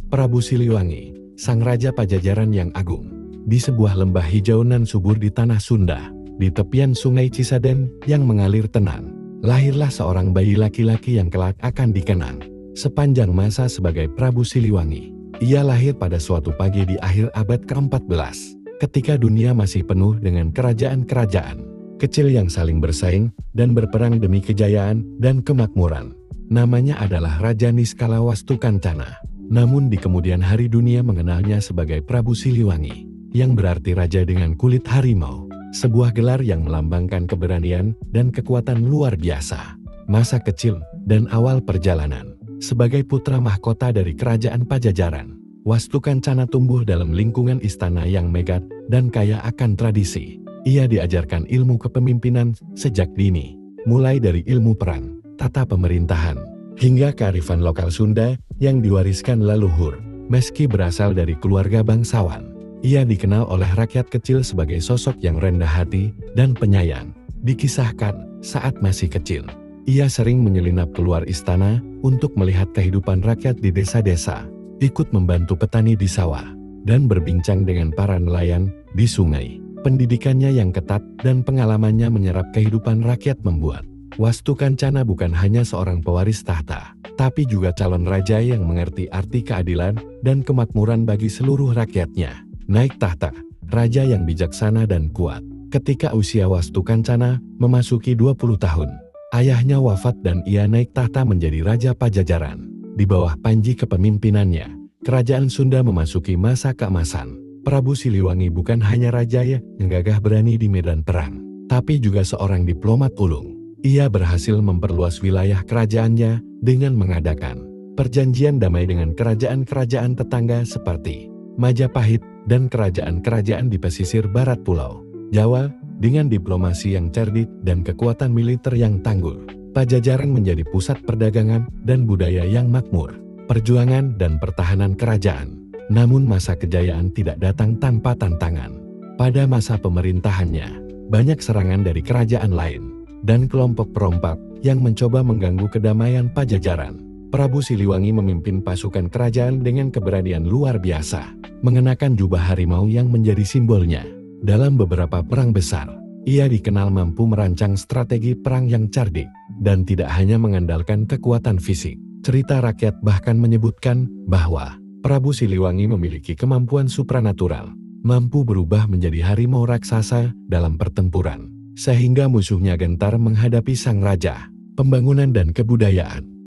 Prabu Siliwangi, sang raja Pajajaran yang agung. Di sebuah lembah hijau nan subur di tanah Sunda, di tepian sungai Cisadane yang mengalir tenang, lahirlah seorang bayi laki-laki yang kelak akan dikenang sepanjang masa sebagai Prabu Siliwangi. Ia lahir pada suatu pagi di akhir abad ke-14, ketika dunia masih penuh dengan kerajaan-kerajaan kecil yang saling bersaing dan berperang demi kejayaan dan kemakmuran. Namanya adalah Raja Niskala Wastukancana. Namun di kemudian hari dunia mengenalnya sebagai Prabu Siliwangi, yang berarti raja dengan kulit harimau, sebuah gelar yang melambangkan keberanian dan kekuatan luar biasa. Masa kecil dan awal perjalanan. Sebagai putra mahkota dari kerajaan Pajajaran, Wastukancana tumbuh dalam lingkungan istana yang megah dan kaya akan tradisi. Ia diajarkan ilmu kepemimpinan sejak dini, mulai dari ilmu perang, tata pemerintahan, hingga kearifan lokal Sunda yang diwariskan leluhur. Meski berasal dari keluarga bangsawan, ia dikenal oleh rakyat kecil sebagai sosok yang rendah hati dan penyayang. Dikisahkan, saat masih kecil, ia sering menyelinap keluar istana untuk melihat kehidupan rakyat di desa-desa, ikut membantu petani di sawah, dan berbincang dengan para nelayan di sungai. Pendidikannya yang ketat dan pengalamannya menyerap kehidupan rakyat membuat Wastukancana bukan hanya seorang pewaris tahta, tapi juga calon raja yang mengerti arti keadilan dan kemakmuran bagi seluruh rakyatnya. Naik tahta, raja yang bijaksana dan kuat. Ketika usia Wastukancana memasuki 20 tahun, ayahnya wafat dan ia naik tahta menjadi Raja Pajajaran. Di bawah panji kepemimpinannya, kerajaan Sunda memasuki masa keemasan. Prabu Siliwangi bukan hanya raja yang gagah berani di medan perang, tapi juga seorang diplomat ulung. Ia berhasil memperluas wilayah kerajaannya dengan mengadakan perjanjian damai dengan kerajaan-kerajaan tetangga seperti Majapahit dan kerajaan-kerajaan di pesisir barat Pulau Jawa. Dengan diplomasi yang cerdik dan kekuatan militer yang tangguh, Pajajaran menjadi pusat perdagangan dan budaya yang makmur, perjuangan dan pertahanan kerajaan. Namun masa kejayaan tidak datang tanpa tantangan. Pada masa pemerintahannya, banyak serangan dari kerajaan lain dan kelompok perompak yang mencoba mengganggu kedamaian Pajajaran. Prabu Siliwangi memimpin pasukan kerajaan dengan keberanian luar biasa, mengenakan jubah harimau yang menjadi simbolnya. Dalam beberapa perang besar, ia dikenal mampu merancang strategi perang yang cerdik dan tidak hanya mengandalkan kekuatan fisik. Cerita rakyat bahkan menyebutkan bahwa Prabu Siliwangi memiliki kemampuan supranatural, mampu berubah menjadi harimau raksasa dalam pertempuran, sehingga musuhnya gentar menghadapi sang raja. Pembangunan dan kebudayaan.